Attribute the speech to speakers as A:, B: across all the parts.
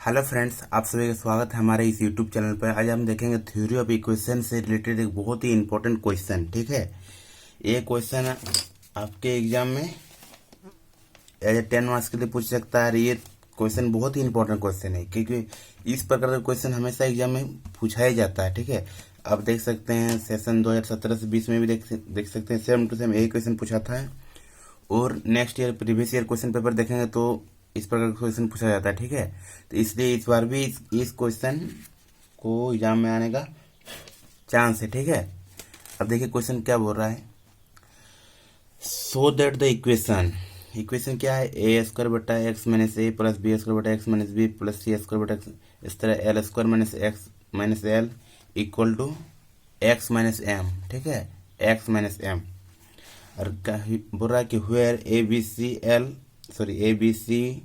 A: Hello friends, आप सभी का स्वागत है हमारे इस यूट्यूब चैनल पर। आज हम देखेंगे थ्योरी ऑफ इक्वेशन से रिलेटेड एक बहुत ही इंपॉर्टेंट क्वेश्चन। ठीक है, ये क्वेश्चन आपके एग्जाम में एज ए 10 मार्क्स के लिए पूछ सकता है। ये क्वेश्चन बहुत ही इंपॉर्टेंट क्वेश्चन है क्योंकि इस प्रकार का क्वेश्चन हमेशा एग्जाम में पूछा ही जाता है। ठीक है, आप देख सकते हैं सेशन 2017 से 20 में भी देख सकते हैं, सेम टू सेम यही क्वेश्चन पूछा था। और next year previous year question paper देखेंगे तो इस प्रकार का क्वेश्चन पूछा जाता है। ठीक है, तो इसलिए इस बार भी इस क्वेश्चन को एग्जाम में आने का चांस है। ठीक है, अब देखिए क्वेश्चन क्या बोल रहा है। So that the equation equation क्या है, ए स्क्वायर बटा x minus a plus b square बटा x minus b plus c square बटा एक्स, इस तरह l square minus x minus l equal to x minus m. ठीक है, x minus M. और बोल रहा है कि where a b c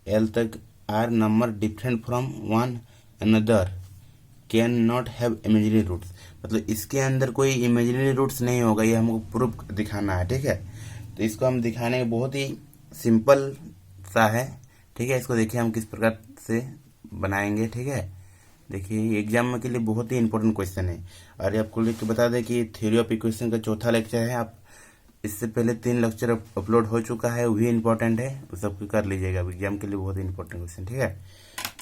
A: l तक are number different from one another can not have imaginary roots. मतलब इसके अंदर कोई इमेजिनरी रूट्स नहीं होगा, ये हमको प्रूफ दिखाना है। ठीक है, तो इसको हम दिखाने का बहुत ही सिंपल सा है। ठीक है, इसको देखिए हम किस प्रकार से बनाएंगे। ठीक है, देखिए एग्जाम में के लिए बहुत ही इंपॉर्टेंट क्वेश्चन है। और ये आपको लिख के बता दें कि थ्योरी ऑफ इक्वेशन का चौथा लेक्चर है। आप इससे पहले 3 लेक्चर अपलोड हो चुका है, वो भी इम्पोर्टेंट है, वो सब कर लीजिएगा। एग्जाम के लिए बहुत ही इंपॉर्टेंट क्वेश्चन। ठीक है,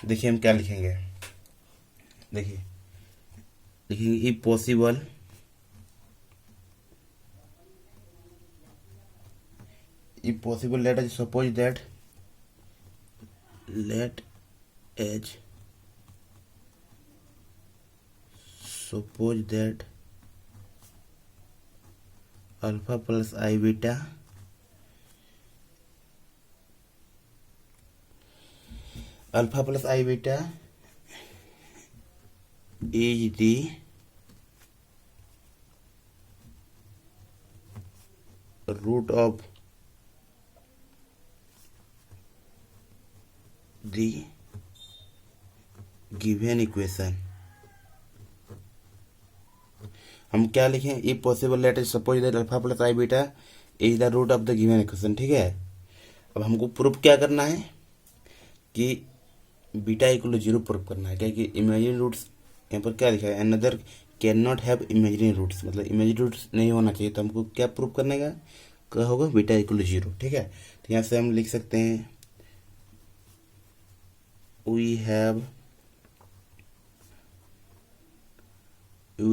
A: देखिए हम क्या लिखेंगे। देखिए लिखेंगे if possible let us suppose that alpha plus i beta is the root of the given equation। हम क्या लिखें, if possible let us suppose that alpha plus i beta is the root of the given equation. ठीक है, अब हमको proof क्या करना है कि बीटा इक्वल टू 0 प्रूफ करना है। क्या कि इमेजिनरी रूट्स यहाँ पर क्या लिखा है, another can not have imaginary roots, मतलब इमेजिनरी रूट्स नहीं होना चाहिए। तो हमको क्या प्रूफ करने का क्या होगा, बीटा इक्वल टू 0। ठीक है, तो यहाँ से हम लिख सकते हैं we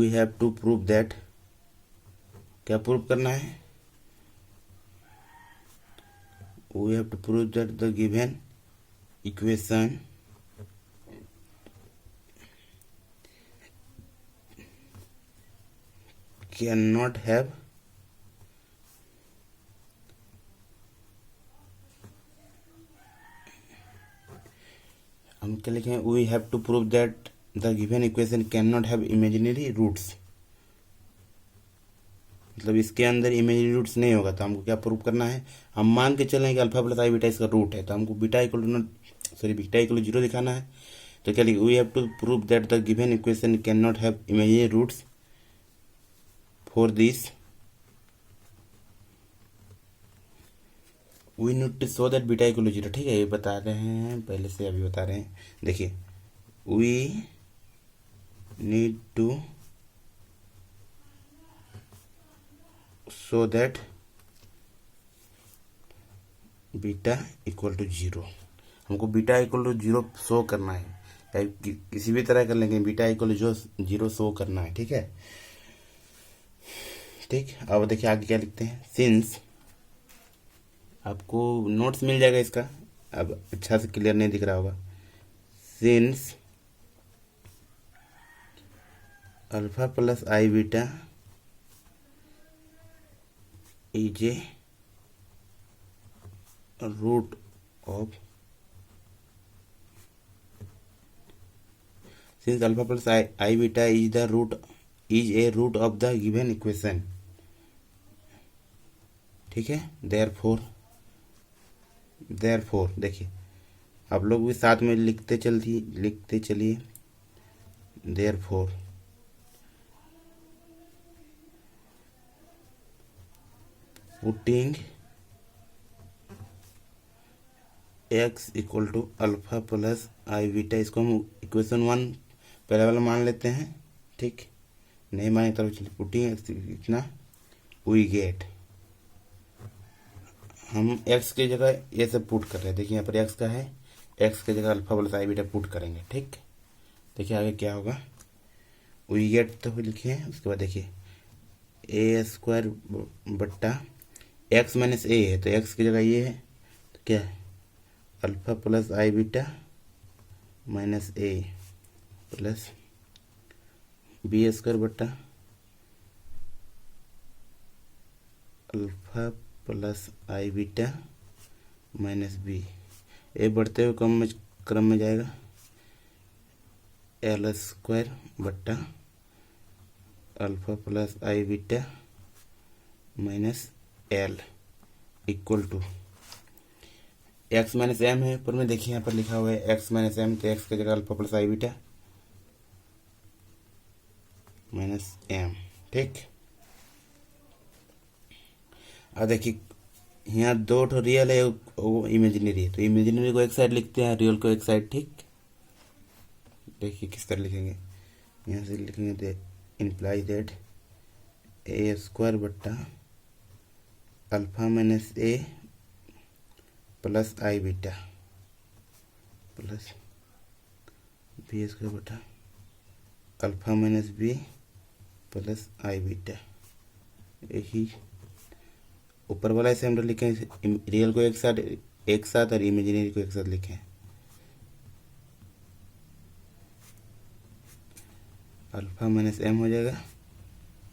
A: have to prove that, क्या प्रूव करना है, we have to prove that the given equation can not have हम क्या लिखें, we have to prove that the given equation can not have imaginary roots, मतलब इसके अंदर इमेजिनरी रूट्स नहीं होगा। तो हमको क्या प्रूव करना है, हम मान के चलें कि अल्फा प्लस आई बीटा इसका रूट है, तो हमको बीटा इक्वल टू 0 दिखाना है। तो क्या लिखे, we have to prove that the given equation can not have imaginary roots for this we need to show that beta equal to 0। ठीक है, ये बता रहे हैं पहले से, अभी बता रहे हैं। देखिए we need to show that beta equal to 0, हमको बीटा इक्वल टू 0 शो करना है, या किसी भी तरह कर लेंगे, बीटा इक्वल टू 0 शो करना है। ठीक है, ठीक। अब देखिए आगे क्या लिखते हैं, सिंस, आपको नोट्स मिल जाएगा इसका, अब अच्छा से क्लियर नहीं दिख रहा होगा। Since alpha plus i beta is a root of, since alpha plus i beta is a root of the given equation. ठीक है, देयरफॉर देखिए आप लोग भी साथ में लिखते चलिए therefore putting x equal to alpha plus i beta, इसको हम इक्वेशन 1 पहले वाला मान लेते हैं, ठीक। नहीं माने तो चलिए पुटिंग इतना वी गेट, हम x की जगह ये सब पुट कर रहे हैं। देखिए यहाँ पर x का है, x की जगह alpha plus i beta put करेंगे, ठीक। देखिए आगे क्या होगा, वी गेट तो लिखे हैं, उसके बाद देखिए ए स्क्वायर बट्टा एक्स माइनस ए है तो x की जगह ये है तो क्या है alpha plus i beta minus a plus b square बट्टा alpha plus i beta minus b, ए बढ़ते हुए क्रम में जाएगा एल स्क्वायर बट्टा alpha plus i beta minus l equal to x minus m है ऊपर में। देखिए यहाँ पर लिखा हुआ है एक्स माइनस एम, तो एक्स की जगह alpha plus i beta minus m, ठीक। अब देखिए यहाँ दो ठो रियल है वो इमेजिनरी है, तो इमेजिनरी को एक साइड लिखते हैं, रियल को एक साइड, ठीक। देखिए किस तरह लिखेंगे, यहाँ से लिखेंगे दे इम्प्लाई दैट ए स्क्वायर बट्टा alpha minus a plus i beta plus b square बट्टा alpha minus b plus i beta. यही ऊपर वाला ऐसे हम लिखें, रियल को एक साथ और इमेजिनरी को एक साथ लिखें, अल्फा माइनस एम हो जाएगा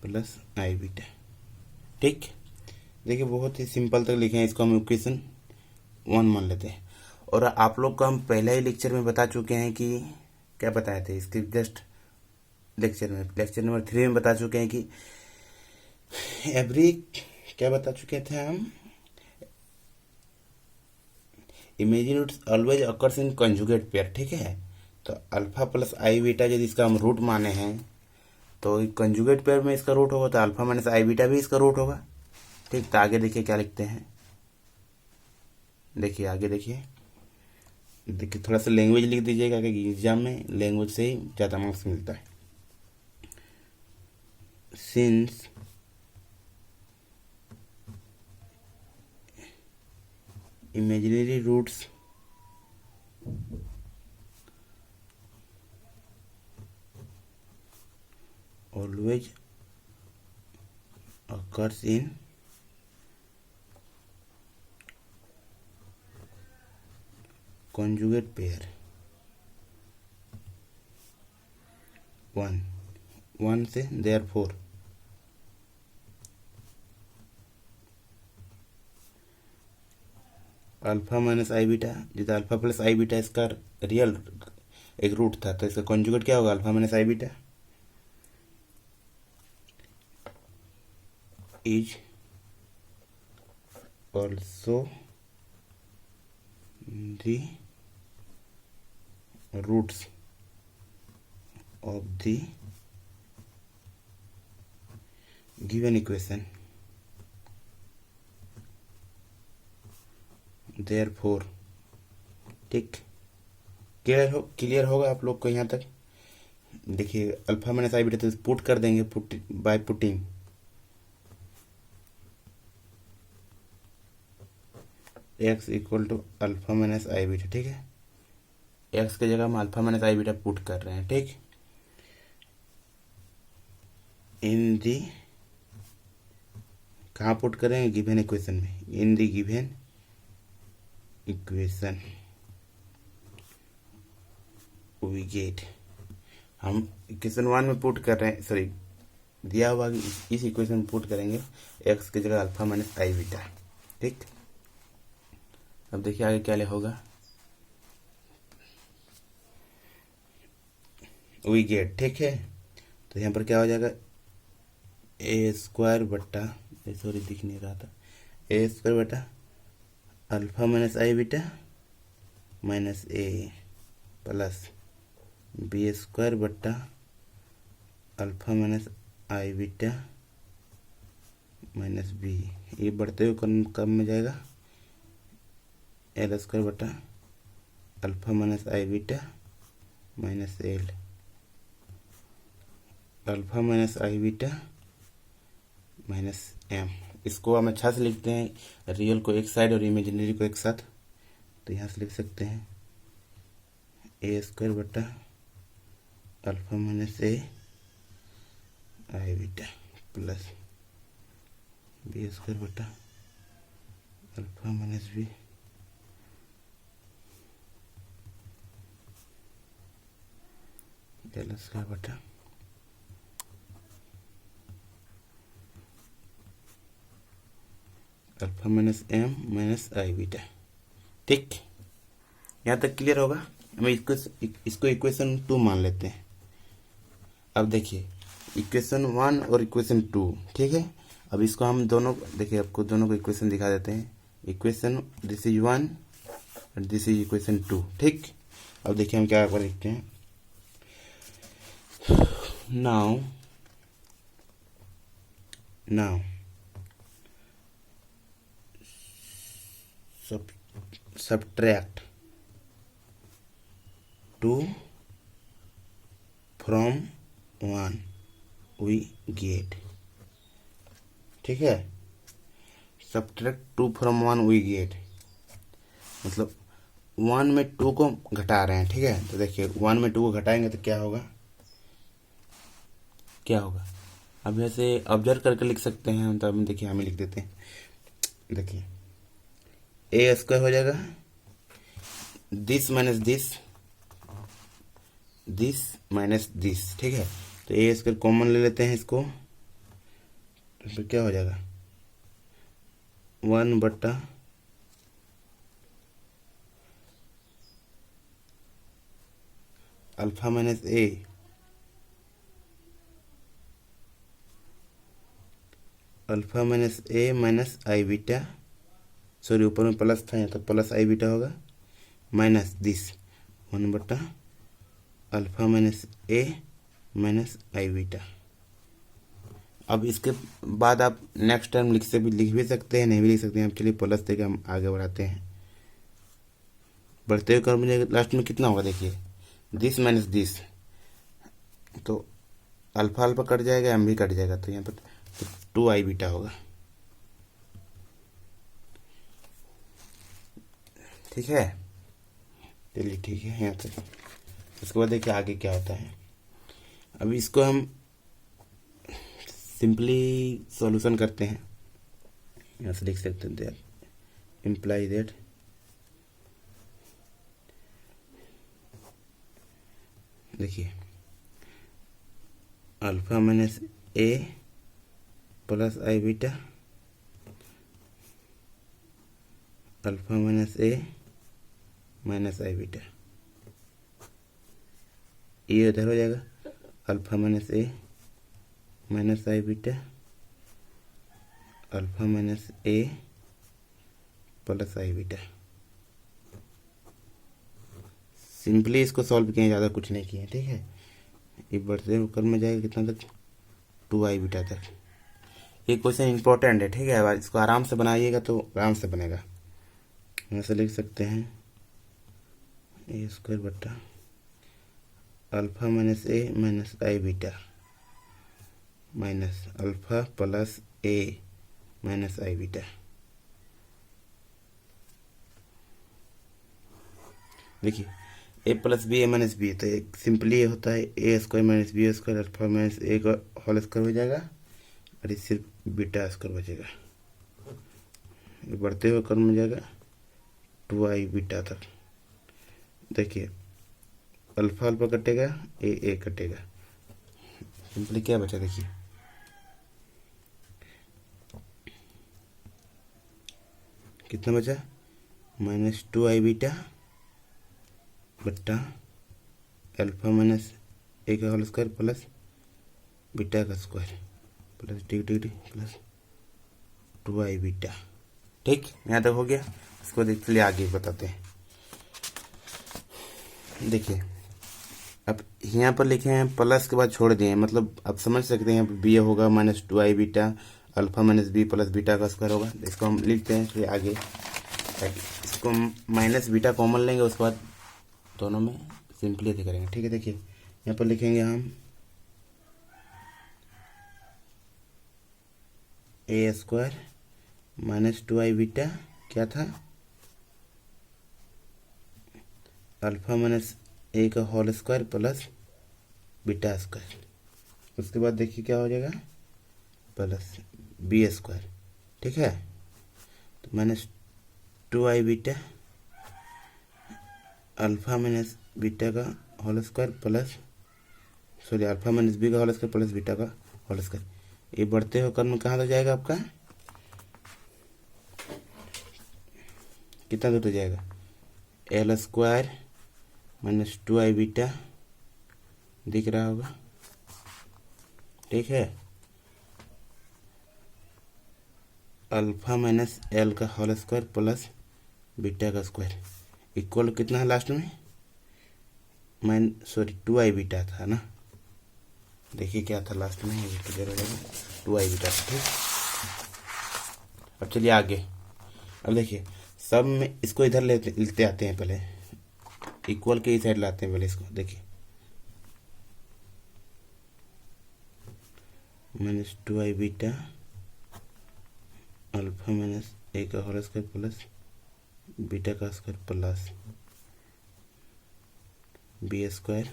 A: प्लस आई बीटा, ठीक। देखिए बहुत ही सिंपल तक लिखे हैं, इसको हम इक्वेशन 1 मान लेते हैं। और आप लोग को हम पहले ही लेक्चर में बता चुके हैं कि क्या बताए थे, इसके जस्ट लेक्चर नंबर 3 में बता चुके हैं कि एवरी क्या बता चुके थे हम, imaginary roots always occurs in conjugate pair, ठीक है। तो अल्फा प्लस आई बीटा यदि इसका हम रूट माने हैं तो कंजुगेट पेयर में इसका रूट होगा, तो अल्फा माइनस आई बीटा भी इसका रूट होगा, ठीक। तो आगे देखिए क्या लिखते हैं, देखिए आगे देखिए थोड़ा सा लैंग्वेज लिख दीजिएगा कि एग्जाम में लैंग्वेज से ही ज़्यादा मार्क्स मिलता है। Since imaginary roots always occurs in conjugate pair, one से therefore alpha minus i beta, जितना अल्फा प्लस आई बीटा इसका रियल एक रूट था, तो इसका कॉन्जुगेट क्या होगा alpha minus i beta is also the roots of the given equation, therefore, ठीक। क्लियर होगा आप लोग को यहाँ तक। देखिए अल्फा माइनस आई बीटा तो पुट कर देंगे, by putting x equal to alpha minus i beta, ठीक है। एक्स की जगह हम alpha minus i beta put कर रहे हैं, ठीक। इन दी कहाँ पुट करेंगे, गिवन इक्वेशन में, in the given equation we get, हम इक्वेशन 1 में पुट कर रहे हैं, सॉरी दिया हुआ इस इक्वेशन में पुट करेंगे एक्स की जगह अल्फा माइनस आई बीटा, ठीक। अब देखिए आगे क्या होगा, वी गेट, ठीक है। तो यहाँ पर क्या हो जाएगा ए स्क्वायर बट्टा, सॉरी दिख नहीं रहा था, ए स्क्वायर बट्टा alpha minus i beta minus a plus b square बट्टा alpha minus i beta minus b, ये बढ़ते हुए क्रम में जाएगा एल स्क्वायर बट्टा alpha minus i beta minus l, alpha minus i beta minus m. इसको हम अच्छा से लिखते हैं, रियल को एक साइड और इमेजिनरी को एक साथ। तो यहाँ से लिख सकते हैं ए स्क्वायर बटा alpha minus a i beta plus b square बटा alpha minus b l square बटा alpha minus m minus i beta. ठीक, यहाँ तक क्लियर होगा। हम इसको इक्वेशन 2 मान लेते हैं। अब देखिए इक्वेशन 1 और इक्वेशन 2, ठीक है। अब इसको हम दोनों, देखिए आपको दोनों को इक्वेशन दिखा देते हैं। इक्वेशन दिस इज 1 और दिस इज इक्वेशन 2, ठीक। अब देखिए हम क्या लिखते हैं। Now subtract 2 from 1 we get, ठीक है। subtract 2 from 1 we get मतलब 1 में 2 को घटा रहे हैं, ठीक है। तो देखिए 1 में 2 को घटाएंगे तो क्या होगा, अब ऐसे ऑब्जर्व करके लिख सकते हैं हम। तो अब देखिए हमें लिख देते हैं, देखिए ए स्क्वायर हो जाएगा this minus this minus this, ठीक है। तो ए स्क्वायर कॉमन ले लेते हैं इसको, तो फिर क्या हो जाएगा 1 बट्टा alpha minus A alpha minus a minus i beta, sorry ऊपर में प्लस था, यहाँ तो प्लस आई बीटा होगा, माइनस दिस 1 बटा alpha minus a minus i beta. अब इसके बाद आप नेक्स्ट टर्म लिख भी सकते हैं, नहीं भी लिख सकते हैं। हम चलिए प्लस देकर हम आगे बढ़ाते हैं। बढ़ते हुए क्रम में लास्ट में कितना होगा, देखिए दिस माइनस दिस, तो अल्फा अल्फा कट जाएगा, एम भी कट जाएगा, तो यहाँ पर 2 आई बीटा होगा, ठीक है। चलिए ठीक है यहाँ तक। उसके बाद देखिए आगे क्या होता है। अब इसको हम सिंपली सॉल्यूशन करते हैं। यहाँ से लिख सकते हैं दैट इम्प्लाई दैट देखिए alpha minus a plus i beta alpha minus a minus i beta, ये उधर हो जाएगा alpha minus a minus i beta alpha minus a plus i beta. Simply इसको सॉल्व किए, ज़्यादा कुछ नहीं किए, ठीक है। ये बढ़ते हुए क्रम में जाएगा कितना तक, 2 आई बीटा तक। ये क्वेश्चन इंपॉर्टेंट है, ठीक है। इसको आराम से बनाइएगा तो आराम से बनेगा। यहाँ से लिख सकते हैं ए स्क्वायर बटा alpha minus a minus i beta minus alpha plus a minus i beta. देखिए a plus b a minus b, तो एक सिंपली ये होता है a square minus b square alpha minus a का होल स्क्वायर हो जाएगा और ये सिर्फ बीटा स्क्वायर बचेगा। ये बढ़ते हुए क्रम में जाएगा 2 आई बीटा तक। देखिए अल्फा अल्फा कटेगा, ए कटेगा, सिंपली क्या बचा, देखिए कितना बचा, माइनस 2 आई बीटा बट्टा अल्फा माइनस ए का होल स्क्वायर प्लस बीटा का square plus D D D plus 2 i beta. ठीक, यहाँ तक हो गया। इसको देख चलिए आगे बताते हैं। देखिए अब यहाँ पर लिखे हैं प्लस के बाद छोड़ दिए, मतलब आप समझ सकते हैं बी होगा minus 2 i beta alpha minus b plus beta का स्क्वायर होगा। इसको हम लिखते हैं फिर आगे, इसको हम माइनस बीटा कॉमन लेंगे, उसके बाद दोनों में सिंपलीफाई करेंगे। ठीक है, देखिए यहाँ पर लिखेंगे हम ए स्क्वायर माइनस 2i बीटा क्या था, अल्फा माइनस ए का whole square plus beta square. उसके बाद देखिए क्या हो जाएगा, प्लस बी स्क्वायर। ठीक है, तो minus 2i beta alpha minus beta का whole square plus alpha minus b का होल स्क्वायर प्लस बीटा का होल स्क्वायर। ये बढ़ते हुए क्रम कहाँ तक जाएगा आपका, कितना दूर तक जाएगा, l square minus 2i beta दिख रहा होगा। ठीक है, अल्फा माइनस एल का होल स्क्वायर प्लस बीटा का स्क्वायर इक्वल कितना है लास्ट में, 2i बीटा था ना। देखिए क्या था लास्ट में, ये क्लियर हो जाएगा, 2i बीटा था। ठीक, अब चलिए आगे। अब देखिए सब में इसको इधर लेते आते हैं, पहले इक्वल के इस साइड लाते हैं पहले इसको। देखिए minus 2i beta alpha minus a का होल स्क्वायर प्लस बीटा का square plus b square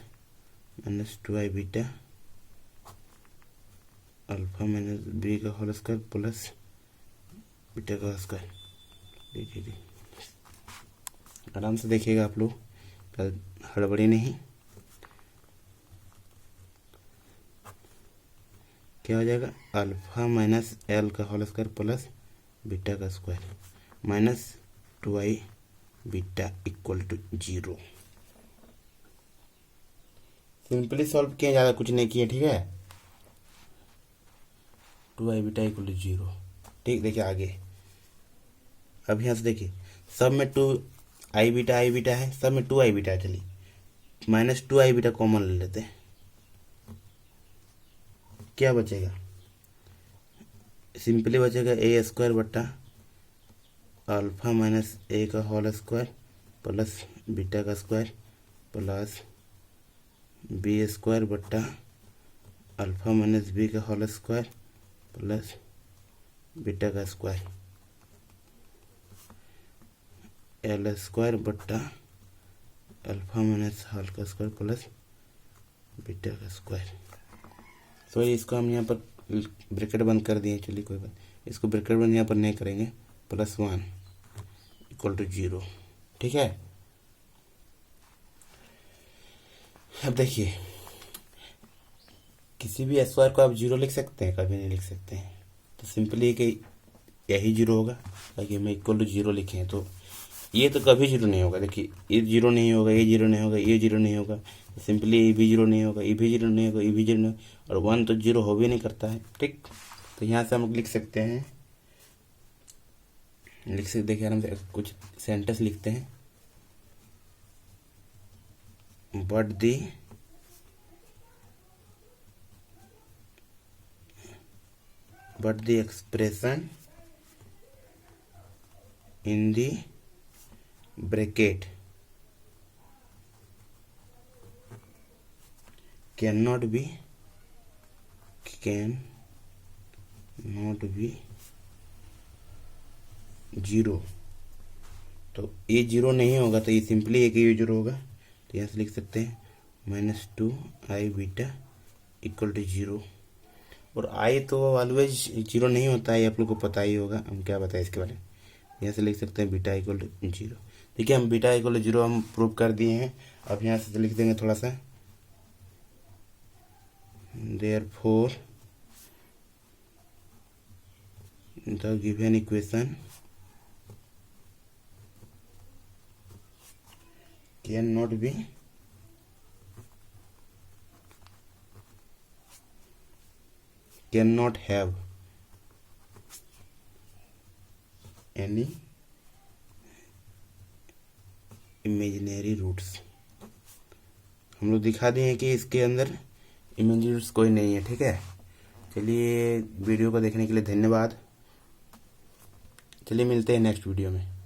A: minus 2i beta alpha minus b का होल स्क्वायर प्लस बीटा का स्क्वायर। देखिए आराम से देखिएगा आप लोग, हड़बड़ी नहीं। क्या हो जाएगा, अल्फा माइनस एल का होल स्क्वायर प्लस बीटा का square minus 2i beta equal to 0। Simply solve किया, ज़्यादा कुछ नहीं किया। ठीक है, 2i बीटा इक्वल टू 0। ठीक, देखिए आगे। अब यहाँ से देखिए सब में 2i बीटा है, सब में 2i बीटा है। चलिए माइनस 2i बीटा कॉमन ले लेते हैं, क्या बचेगा, सिंपली बचेगा ए स्क्वायर बट्टा अल्फा माइनस ए का होल स्क्वायर प्लस बीटा का स्क्वायर प्लस बी स्क्वायर बट्टा अल्फा माइनस बी का होल स्क्वायर प्लस बीटा का स्क्वायर, एल स्क्वायर बट्टा अल्फा माइनस होल का स्क्वायर प्लस बीटा का स्क्वायर। तो इसको हम यहाँ पर ब्रैकेट बंद कर दिए। चलिए कोई बात, इसको ब्रैकेट बंद यहाँ पर नहीं करेंगे, प्लस 1 इक्वल टू 0। ठीक है, अब देखिए किसी भी स्क्वायर को आप 0 लिख सकते हैं, कभी नहीं लिख सकते हैं। तो सिंपली कि यही 0 होगा, ताकि मैं इक्वल टू 0 लिखे हैं, तो ये तो कभी 0 नहीं होगा। देखिए ये 0 नहीं होगा, ये 0 नहीं होगा, ये 0 नहीं होगा, सिंपली ये भी 0 नहीं होगा, ये भी 0 नहीं होगा, ये भी 0 नहीं, और 1 तो 0 हो भी नहीं करता है। ठीक, तो यहाँ से हम लिख सकते हैं, देखिए आराम से कुछ सेंटेंस लिखते हैं। but the expression in the bracket cannot be 0। तो ये 0 नहीं होगा, तो ये सिंपली एक ही 0 होगा। तो यहाँ से लिख सकते हैं -2i बीटा इक्वल टू 0। और आई तो ऑलवेज 0 नहीं होता है, आप लोग को पता ही होगा, हम क्या बताएं इसके बारे में। यहाँ से लिख सकते हैं बीटा इक्वल टू 0। देखिए हम बीटा इक्वल टू 0 हम प्रूव कर दिए हैं। अब यहाँ से लिख देंगे थोड़ा सा, therefore the given equation cannot have any imaginary roots। हम लोग दिखा दिए हैं कि इसके अंदर इमेजिनरी रूट्स कोई नहीं है। ठीक है, चलिए वीडियो को देखने के लिए धन्यवाद। चलिए मिलते हैं नेक्स्ट वीडियो में।